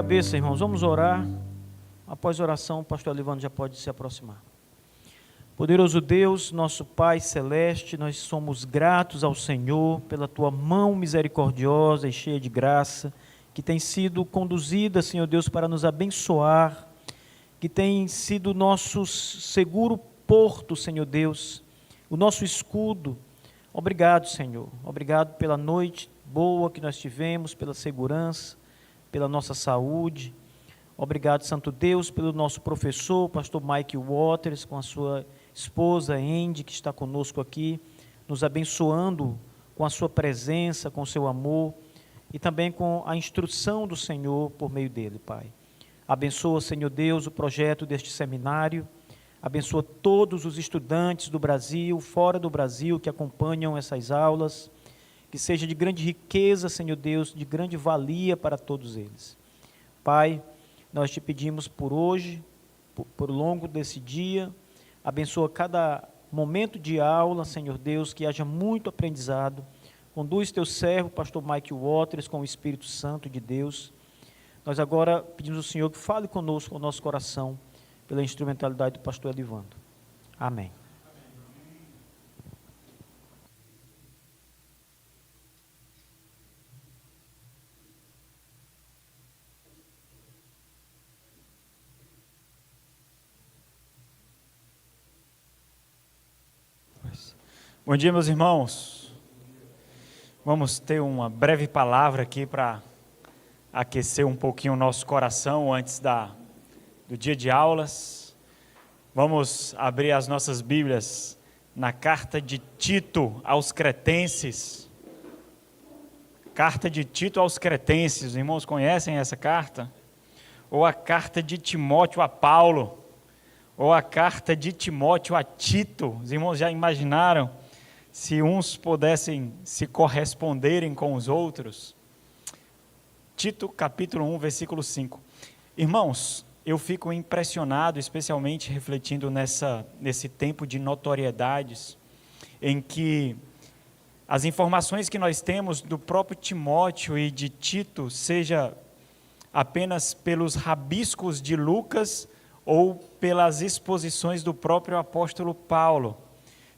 cabeça, irmãos, vamos orar. Após a oração, o pastor Elivando já pode se aproximar. Poderoso Deus, nosso Pai Celeste, nós somos gratos ao Senhor pela Tua mão misericordiosa e cheia de graça, que tem sido conduzida, Senhor Deus, para nos abençoar, que tem sido nosso seguro porto, Senhor Deus, o nosso escudo. Obrigado, Senhor. Obrigado pela noite boa que nós tivemos, pela segurança, pela nossa saúde. Obrigado, Santo Deus, pelo nosso professor, pastor Mike Waters, com a sua esposa Andy, que está conosco aqui, nos abençoando com a sua presença, com o seu amor e também com a instrução do Senhor por meio dele, Pai. Abençoa, Senhor Deus, o projeto deste seminário, abençoa todos os estudantes do Brasil, fora do Brasil, que acompanham essas aulas, que seja de grande riqueza, Senhor Deus, de grande valia para todos eles. Pai, nós te pedimos por hoje, por longo desse dia, abençoa cada momento de aula, Senhor Deus, que haja muito aprendizado. Conduz teu servo, pastor Mike Waters, com o Espírito Santo de Deus. Nós agora pedimos ao Senhor que fale conosco, o nosso coração, pela instrumentalidade do pastor Elivando. Amém. Bom dia, meus irmãos. Vamos ter uma breve palavra aqui para aquecer um pouquinho o nosso coração antes do dia de aulas. Vamos abrir as nossas Bíblias na carta de Tito aos Cretenses. Carta de Tito aos Cretenses, os irmãos conhecem essa carta? Ou a carta de Timóteo a Paulo, ou a carta de Timóteo a Tito. Os irmãos já imaginaram se uns pudessem se corresponderem com os outros? Tito, capítulo 1, versículo 5. Irmãos, eu fico impressionado, especialmente refletindo nesse tempo de notoriedades, em que as informações que nós temos do próprio Timóteo e de Tito, seja apenas pelos rabiscos de Lucas ou pelas exposições do próprio apóstolo Paulo.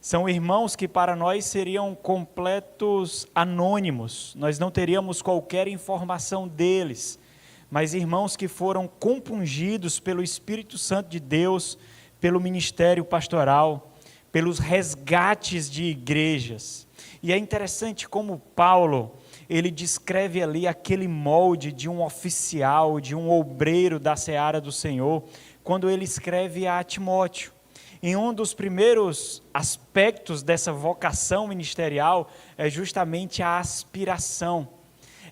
São irmãos que para nós seriam completos anônimos, nós não teríamos qualquer informação deles, mas irmãos que foram compungidos pelo Espírito Santo de Deus, pelo ministério pastoral, pelos resgates de igrejas. E é interessante como Paulo, ele descreve ali aquele molde de um oficial, de um obreiro da seara do Senhor, quando ele escreve a Timóteo. Em um dos primeiros aspectos dessa vocação ministerial é justamente a aspiração,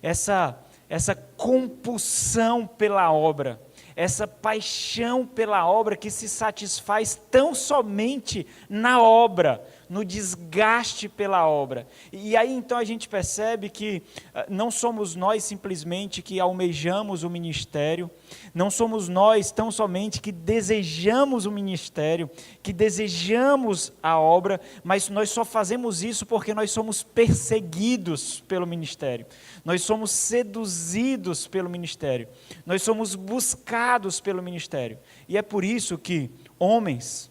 essa compulsão pela obra, essa paixão pela obra que se satisfaz tão somente na obra, no desgaste pela obra. E aí então a gente percebe que não somos nós simplesmente que almejamos o ministério, não somos nós tão somente que desejamos o ministério, que desejamos a obra, mas nós só fazemos isso porque nós somos perseguidos pelo ministério, nós somos seduzidos pelo ministério, nós somos buscados pelo ministério. E é por isso que homens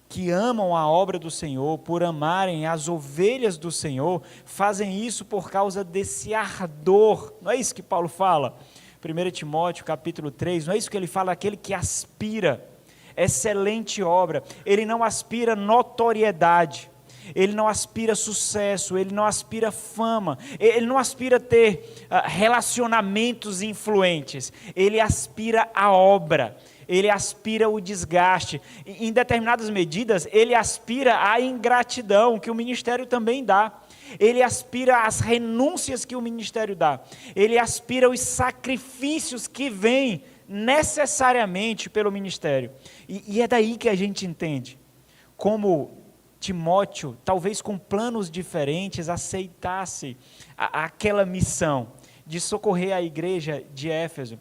que amam a obra do Senhor, por amarem as ovelhas do Senhor, fazem isso por causa desse ardor. Não é isso que Paulo fala? 1 Timóteo capítulo 3, não é isso que ele fala? Aquele que aspira excelente obra, ele não aspira notoriedade, ele não aspira sucesso, ele não aspira fama, ele não aspira ter relacionamentos influentes, ele aspira a obra, ele aspira o desgaste. Em determinadas medidas, ele aspira a ingratidão, que o ministério também dá. Ele aspira às renúncias que o ministério dá. Ele aspira os sacrifícios que vêm necessariamente pelo ministério. E é daí que a gente entende como Timóteo, talvez com planos diferentes, aceitasse aquela missão de socorrer a igreja de Éfeso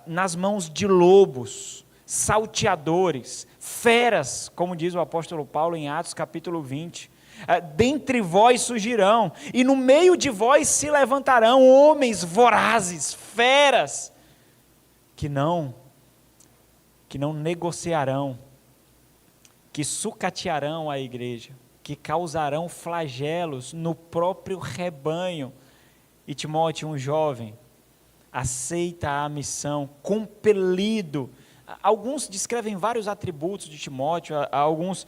nas mãos de lobos, salteadores, feras, como diz o apóstolo Paulo em Atos capítulo 20. Dentre vós surgirão, e no meio de vós se levantarão homens vorazes, feras, que não negociarão, que sucatearão a igreja, que causarão flagelos no próprio rebanho. E Timóteo, um jovem, aceita a missão, compelido. Alguns descrevem vários atributos de Timóteo, alguns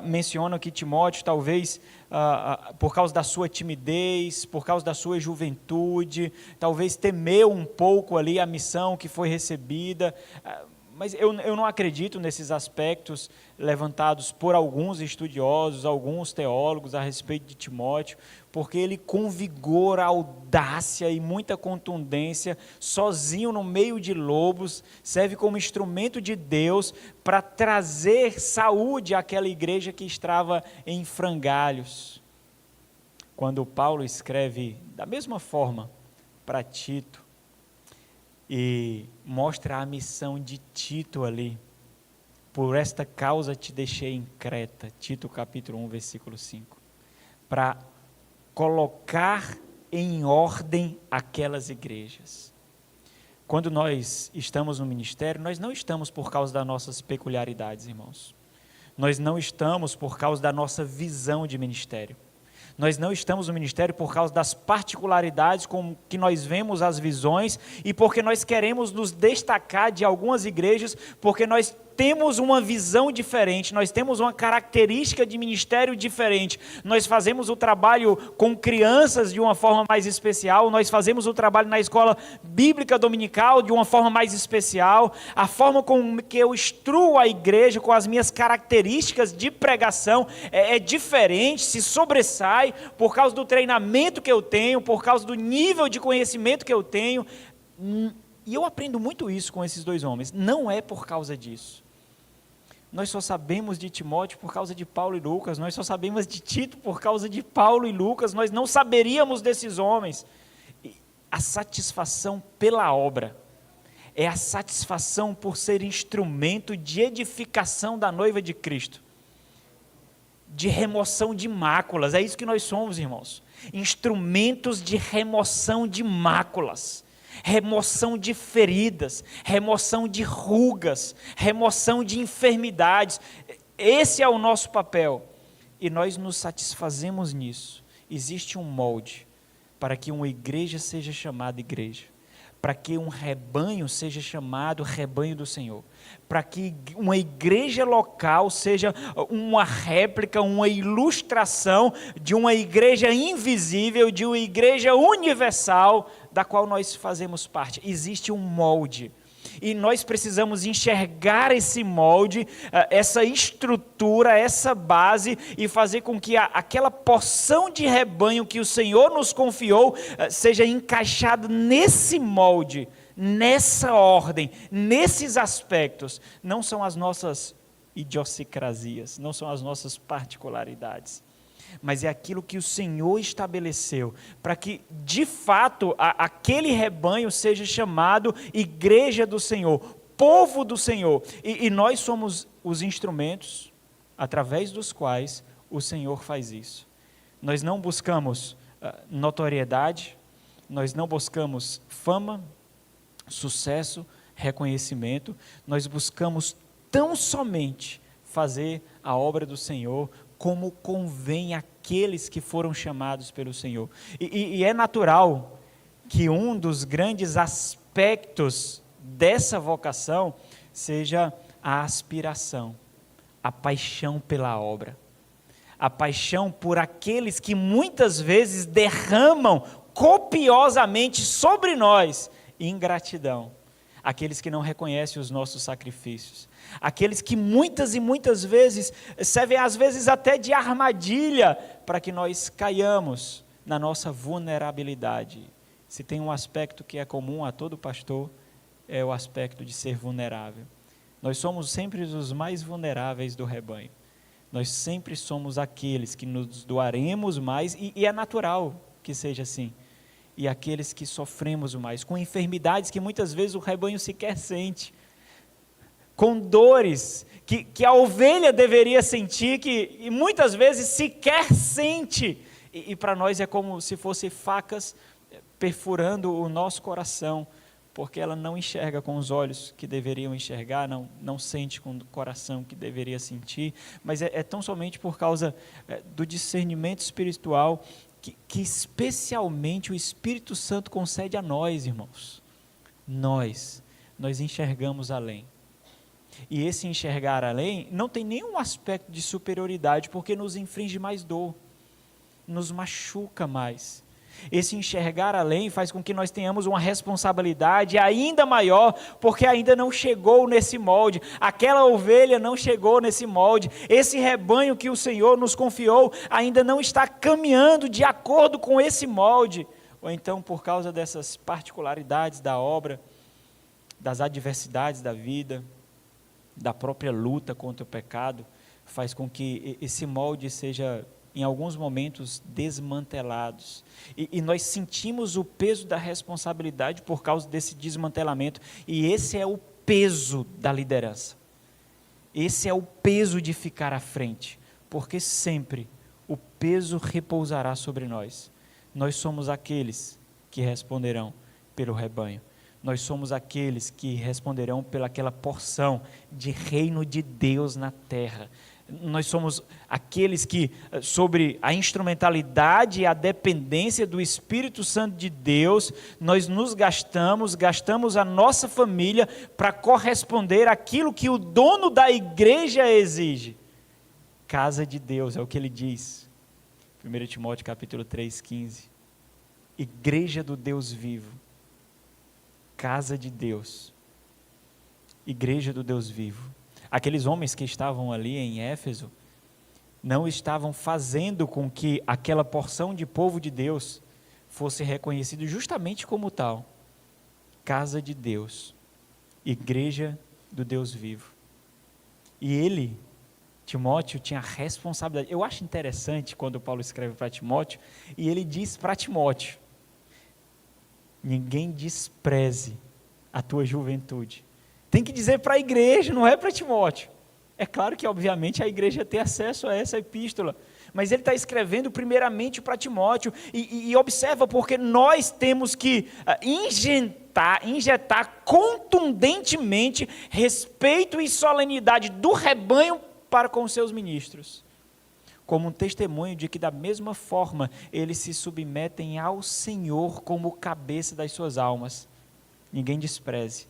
mencionam que Timóteo, talvez por causa da sua timidez, por causa da sua juventude, talvez temeu um pouco ali a missão que foi recebida, mas eu não acredito nesses aspectos levantados por alguns estudiosos, alguns teólogos a respeito de Timóteo, porque ele com vigor, audácia e muita contundência, sozinho no meio de lobos, serve como instrumento de Deus para trazer saúde àquela igreja que estava em frangalhos. Quando Paulo escreve da mesma forma para Tito, e mostra a missão de Tito ali. Por esta causa te deixei em Creta, Tito capítulo 1, versículo 5. Para colocar em ordem aquelas igrejas. Quando nós estamos no ministério, nós não estamos por causa das nossas peculiaridades, irmãos. Nós não estamos por causa da nossa visão de ministério. Nós não estamos no ministério por causa das particularidades com que nós vemos as visões e porque nós queremos nos destacar de algumas igrejas, porque nós temos uma visão diferente, nós temos uma característica de ministério diferente. Nós fazemos o trabalho com crianças de uma forma mais especial, nós fazemos o trabalho na escola bíblica dominical de uma forma mais especial. A forma com que eu instruo a igreja, com as minhas características de pregação, é diferente, se sobressai por causa do treinamento que eu tenho, por causa do nível de conhecimento que eu tenho. E eu aprendo muito isso com esses dois homens. Não é por causa disso. Nós só sabemos de Timóteo por causa de Paulo e Lucas, nós só sabemos de Tito por causa de Paulo e Lucas, nós não saberíamos desses homens. A satisfação pela obra é a satisfação por ser instrumento de edificação da noiva de Cristo, de remoção de máculas. É isso que nós somos, irmãos, instrumentos de remoção de máculas, remoção de feridas, remoção de rugas, remoção de enfermidades. Esse é o nosso papel e nós nos satisfazemos nisso. Existe um molde para que uma igreja seja chamada igreja, para que um rebanho seja chamado rebanho do Senhor, para que uma igreja local seja uma réplica, uma ilustração de uma igreja invisível, de uma igreja universal, da qual nós fazemos parte. Existe um molde, e nós precisamos enxergar esse molde, essa estrutura, essa base, e fazer com que aquela porção de rebanho que o Senhor nos confiou, seja encaixada nesse molde, nessa ordem, nesses aspectos. Não são as nossas idiosincrasias, não são as nossas particularidades, mas é aquilo que o Senhor estabeleceu, para que, de fato, aquele rebanho seja chamado igreja do Senhor, povo do Senhor, e nós somos os instrumentos, através dos quais o Senhor faz isso. Nós não buscamos notoriedade, nós não buscamos fama, sucesso, reconhecimento, nós buscamos tão somente fazer a obra do Senhor, como convém àqueles que foram chamados pelo Senhor. E é natural que um dos grandes aspectos dessa vocação seja a aspiração, a paixão pela obra, a paixão por aqueles que muitas vezes derramam copiosamente sobre nós ingratidão, aqueles que não reconhecem os nossos sacrifícios, aqueles que muitas e muitas vezes servem às vezes até de armadilha para que nós caiamos na nossa vulnerabilidade. Se tem um aspecto que é comum a todo pastor, é o aspecto de ser vulnerável. Nós somos sempre os mais vulneráveis do rebanho. Nós sempre somos aqueles que nos doaremos mais, e é natural que seja assim. E aqueles que sofremos mais, com enfermidades que muitas vezes o rebanho sequer sente, com dores que a ovelha deveria sentir, e muitas vezes sequer sente, e para nós é como se fossem facas perfurando o nosso coração, porque ela não enxerga com os olhos que deveriam enxergar, não sente com o coração que deveria sentir, mas é tão somente por causa do discernimento espiritual que especialmente o Espírito Santo concede a nós, irmãos. Nós enxergamos além. E esse enxergar além não tem nenhum aspecto de superioridade, porque nos inflige mais dor, nos machuca mais. Esse enxergar além faz com que nós tenhamos uma responsabilidade ainda maior, porque ainda não chegou nesse molde, aquela ovelha não chegou nesse molde, esse rebanho que o Senhor nos confiou ainda não está caminhando de acordo com esse molde, ou então por causa dessas particularidades da obra, das adversidades da vida, da própria luta contra o pecado, faz com que esse molde seja, em alguns momentos, desmantelados. E nós sentimos o peso da responsabilidade por causa desse desmantelamento. E esse é o peso da liderança. Esse é o peso de ficar à frente. Porque sempre o peso repousará sobre nós. Nós somos aqueles que responderão pelo rebanho. Nós somos aqueles que responderão pelaquela porção de reino de Deus na terra. Nós somos aqueles que, sobre a instrumentalidade e a dependência do Espírito Santo de Deus, nós nos gastamos a nossa família para corresponder àquilo que o dono da igreja exige. Casa de Deus, é o que ele diz. 1 Timóteo capítulo 3,15. Igreja do Deus vivo. Casa de Deus, igreja do Deus vivo. Aqueles homens que estavam ali em Éfeso, não estavam fazendo com que aquela porção de povo de Deus fosse reconhecido justamente como tal. Casa de Deus, igreja do Deus vivo. E ele, Timóteo, tinha responsabilidade. Eu acho interessante quando Paulo escreve para Timóteo, e ele diz para Timóteo: ninguém despreze a tua juventude. Tem que dizer para a igreja, não é para Timóteo. É claro que, obviamente, a igreja tem acesso a essa epístola, mas ele está escrevendo primeiramente para Timóteo, e observa, porque nós temos que injetar contundentemente respeito e solenidade do rebanho para com os seus ministros, como um testemunho de que, da mesma forma, eles se submetem ao Senhor como cabeça das suas almas. Ninguém despreze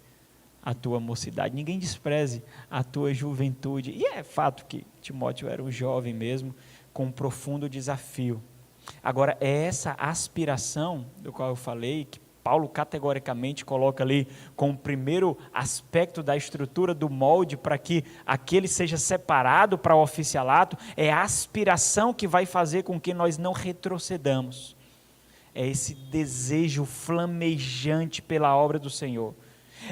a tua mocidade, ninguém despreze a tua juventude. E é fato que Timóteo era um jovem mesmo, com um profundo desafio. Agora, é essa aspiração do qual eu falei, que Paulo categoricamente coloca ali como o primeiro aspecto da estrutura do molde para que aquele seja separado para o oficialato, é a aspiração que vai fazer com que nós não retrocedamos. É esse desejo flamejante pela obra do Senhor.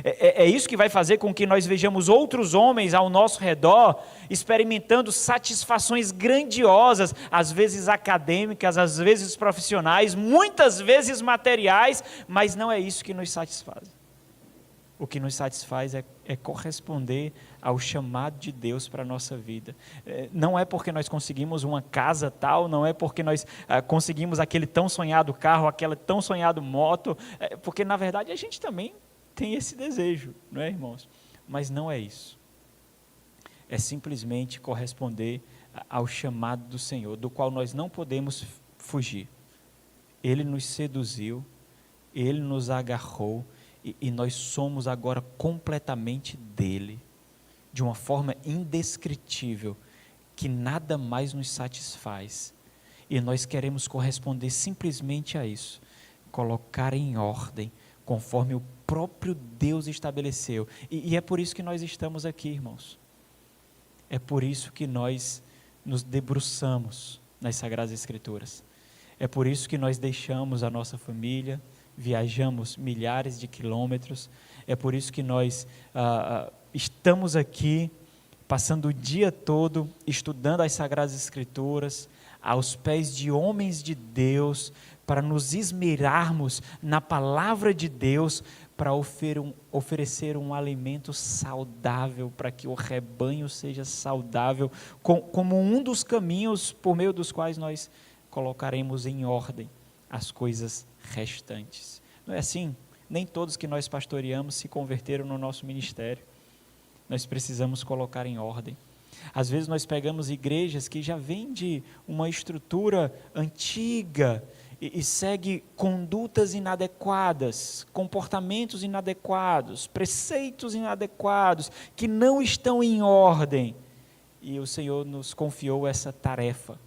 É isso que vai fazer com que nós vejamos outros homens ao nosso redor experimentando satisfações grandiosas, às vezes acadêmicas, às vezes profissionais, muitas vezes materiais, mas não é isso que nos satisfaz. O que nos satisfaz é corresponder ao chamado de Deus para a nossa vida. Não é porque nós conseguimos uma casa tal, não é porque nós conseguimos aquele tão sonhado carro, aquela tão sonhado moto, porque na verdade a gente também tem esse desejo, não é, irmãos? Mas não é isso. É simplesmente corresponder ao chamado do Senhor, do qual nós não podemos fugir. Ele nos seduziu, Ele nos agarrou, e nós somos agora completamente dele, de uma forma indescritível, que nada mais nos satisfaz. E nós queremos corresponder simplesmente a isso, colocar em ordem, conforme o próprio Deus estabeleceu. E é por isso que nós estamos aqui, irmãos. É por isso que nós nos debruçamos nas Sagradas Escrituras. É por isso que nós deixamos a nossa família, viajamos milhares de quilômetros. É por isso que nós estamos aqui, passando o dia todo estudando as Sagradas Escrituras, aos pés de homens de Deus, para nos esmerarmos na palavra de Deus, para oferecer um alimento saudável, para que o rebanho seja saudável, como um dos caminhos por meio dos quais nós colocaremos em ordem as coisas restantes. Não é assim Nem todos que nós pastoreamos se converteram no nosso ministério. Nós precisamos colocar em ordem. Às vezes nós pegamos igrejas que já vêm de uma estrutura antiga e segue condutas inadequadas, comportamentos inadequados, preceitos inadequados, que não estão em ordem. E o Senhor nos confiou essa tarefa,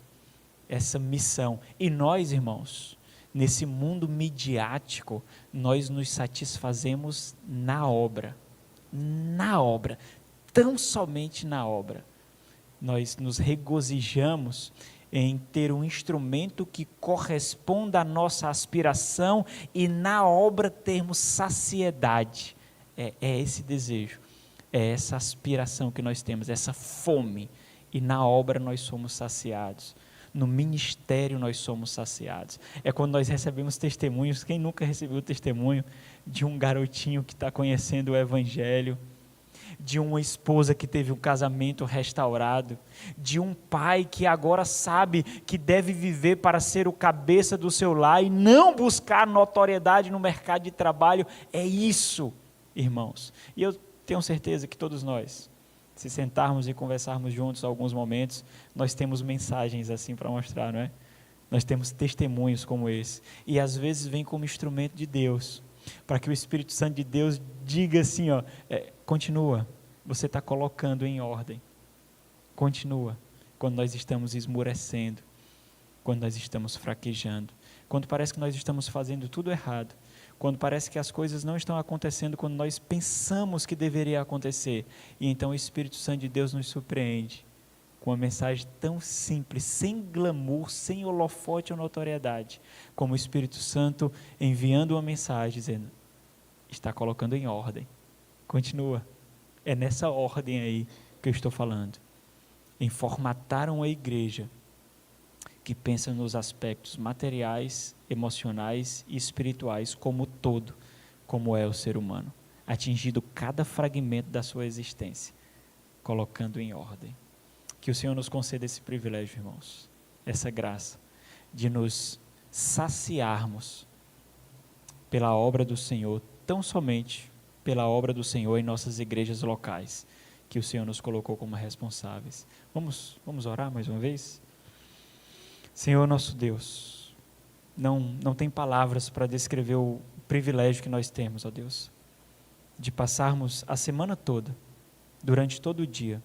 essa missão. E nós, irmãos, nesse mundo midiático, nós nos satisfazemos na obra, tão somente na obra. Nós nos regozijamos em ter um instrumento que corresponda à nossa aspiração e na obra termos saciedade. É esse desejo, é essa aspiração que nós temos, essa fome. E na obra nós somos saciados. No ministério nós somos saciados. É quando nós recebemos testemunhos. Quem nunca recebeu testemunho de um garotinho que está conhecendo o Evangelho, de uma esposa que teve um casamento restaurado, de um pai que agora sabe que deve viver para ser o cabeça do seu lar e não buscar notoriedade no mercado de trabalho? É isso, irmãos. E eu tenho certeza que todos nós, se sentarmos e conversarmos juntos alguns momentos, nós temos mensagens assim para mostrar, não é? Nós temos testemunhos como esse. E às vezes vem como instrumento de Deus, para que o Espírito Santo de Deus diga assim, continua, você está colocando em ordem. Continua, quando nós estamos esmorecendo, quando nós estamos fraquejando, quando parece que nós estamos fazendo tudo errado, quando parece que as coisas não estão acontecendo quando nós pensamos que deveria acontecer. E então o Espírito Santo de Deus nos surpreende com uma mensagem tão simples, sem glamour, sem holofote ou notoriedade, como o Espírito Santo enviando uma mensagem dizendo, está colocando em ordem. Continua. É nessa ordem aí que eu estou falando. Em formatar uma igreja que pensa nos aspectos materiais, emocionais e espirituais como todo, como é o ser humano, atingindo cada fragmento da sua existência, colocando em ordem. Que o Senhor nos conceda esse privilégio, irmãos, essa graça de nos saciarmos pela obra do Senhor, tão somente pela obra do Senhor em nossas igrejas locais, que o Senhor nos colocou como responsáveis. Vamos orar mais uma vez? Senhor nosso Deus, não tem palavras para descrever o privilégio que nós temos, ó Deus, de passarmos a semana toda, durante todo o dia,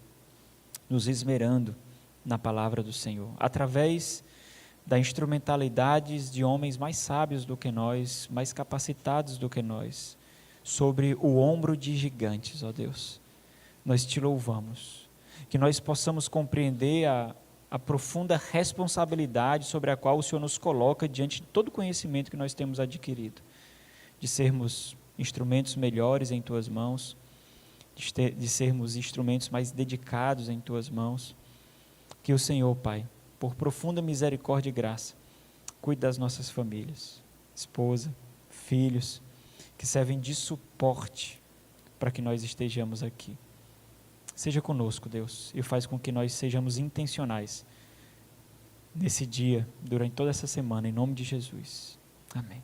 nos esmerando na palavra do Senhor, através da instrumentalidade de homens mais sábios do que nós, mais capacitados do que nós, sobre o ombro de gigantes, ó Deus. Nós te louvamos, que nós possamos compreender a profunda responsabilidade sobre a qual o Senhor nos coloca diante de todo o conhecimento que nós temos adquirido, de sermos instrumentos melhores em Tuas mãos, de sermos instrumentos mais dedicados em Tuas mãos. Que o Senhor, Pai, por profunda misericórdia e graça, cuide das nossas famílias, esposa, filhos, que servem de suporte para que nós estejamos aqui. Seja conosco, Deus, e faz com que nós sejamos intencionais nesse dia, durante toda essa semana, em nome de Jesus. Amém.